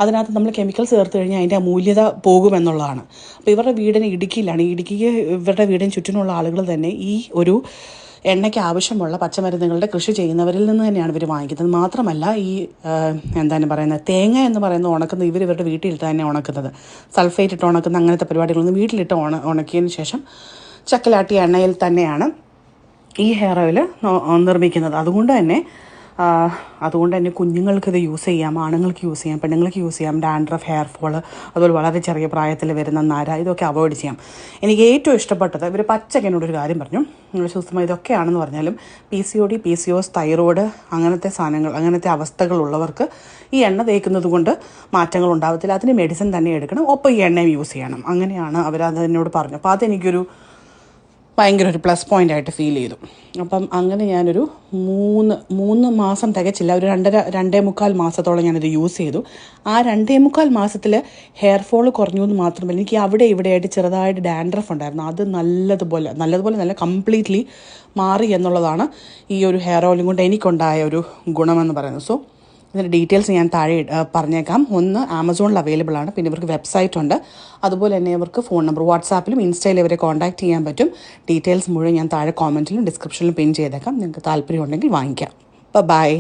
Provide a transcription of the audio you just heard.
അതിനകത്ത് നമ്മൾ കെമിക്കൽസ് ചേർത്ത് കഴിഞ്ഞാൽ അതിൻ്റെ മൂല്യത പോകുമെന്നുള്ളതാണ്. അപ്പോൾ ഇവരുടെ വീടിന് ഇടുക്കിയിലാണ്. ഇടുക്കിക്ക് ഇവരുടെ വീടിന് ചുറ്റിനുള്ള ആളുകൾ തന്നെ ഈ ഒരു എണ്ണയ്ക്ക് ആവശ്യമുള്ള പച്ചമരുന്നുകളുടെ കൃഷി ചെയ്യുന്നവരിൽ നിന്ന് തന്നെയാണ് ഇവർ വാങ്ങിക്കുന്നത്. മാത്രമല്ല ഈ എന്താണ് പറയുന്നത്, തേങ്ങ എന്ന് പറയുന്നത് ഉണക്കുന്നത് ഇവരുടെ വീട്ടിലിട്ട് തന്നെ ഉണക്കുന്നത്. സൾഫേറ്റ് ഇട്ട് ഉണക്കുന്ന അങ്ങനത്തെ പരിപാടികളൊന്നും വീട്ടിലിട്ട് ഉണക്കിയതിന് ശേഷം ചക്കിലാട്ടിയ എണ്ണയിൽ തന്നെയാണ് ഈ ഹെയർ ഓയിൽ നിർമ്മിക്കുന്നത്. അതുകൊണ്ട് തന്നെ കുഞ്ഞുങ്ങൾക്കിത് യൂസ് ചെയ്യാം, ആണുങ്ങൾക്ക് യൂസ് ചെയ്യാം, പെണ്ണുങ്ങൾക്ക് യൂസ് ചെയ്യാം. ഡാൻഡ്രഫ്, ഹെയർ ഫോള്, അതുപോലെ വളരെ ചെറിയ പ്രായത്തിൽ വരുന്ന നര, ഇതൊക്കെ അവോയ്ഡ് ചെയ്യാം. എനിക്ക് ഏറ്റവും ഇഷ്ടപ്പെട്ടത് ഇവർ പച്ചയ്ക്ക് എന്നോടൊരു കാര്യം പറഞ്ഞു, സുസ്മ ഇതൊക്കെയാണെന്ന് പറഞ്ഞാലും PCOD, PCOS, തൈറോയ്ഡ് അങ്ങനത്തെ സാധനങ്ങൾ, അങ്ങനത്തെ അവസ്ഥകളുള്ളവർക്ക് ഈ എണ്ണ തേക്കുന്നത് കൊണ്ട് മാറ്റങ്ങൾ ഉണ്ടാകത്തില്ല. അതിന് മെഡിസിൻ തന്നെ എടുക്കണം, ഒപ്പം ഈ എണ്ണയും യൂസ് ചെയ്യണം. അങ്ങനെയാണ് അവരത് എന്നോട് പറഞ്ഞു. അപ്പോൾ അതെനിക്കൊരു ഭയങ്കര ഒരു പ്ലസ് പോയിൻ്റായിട്ട് ഫീൽ ചെയ്തു. അപ്പം അങ്ങനെ ഞാനൊരു മൂന്ന് മാസം തികച്ചില്ല, ഒരു 2.5 മാസത്തോളം ഞാനിത് യൂസ് ചെയ്തു. ആ 2.5 മാസത്തിൽ ഹെയർ ഫോൾ കുറഞ്ഞു എന്ന് മാത്രമല്ല, എനിക്ക് അവിടെ ഇവിടെയായിട്ട് ചെറുതായിട്ട് ഡാൻഡ്രഫ് ഉണ്ടായിരുന്നു. അത് നല്ലതുപോലെ നല്ല കംപ്ലീറ്റ്ലി മാറി എന്നുള്ളതാണ് ഈ ഒരു ഹെയർ ഓയിലും കൊണ്ട് എനിക്കുണ്ടായ ഒരു ഗുണമെന്ന് പറയുന്നത്. സോ ഇതിൻ്റെ ഡീറ്റെയിൽസ് ഞാൻ താഴെ പറഞ്ഞേക്കാം. ഒന്ന് ആമസോണിൽ അവൈലബിൾ ആണ്, പിന്നെ ഇവർക്ക് വെബ്സൈറ്റ് ഉണ്ട്. അതുപോലെ തന്നെ ഇവർക്ക് ഫോൺ നമ്പർ, വാട്സാപ്പിലും ഇൻസ്റ്റയിലും ഇവരെ കോൺടാക്റ്റ് ചെയ്യാൻ പറ്റും. ഡീറ്റെയിൽസ് മുഴുവൻ ഞാൻ താഴെ കോമെൻറ്റിലും ഡിസ്ക്രിപ്ഷനിലും പിൻ ചെയ്തേക്കാം. നിങ്ങൾക്ക് താല്പര്യം ഉണ്ടെങ്കിൽ വാങ്ങിക്കാം. ബൈ.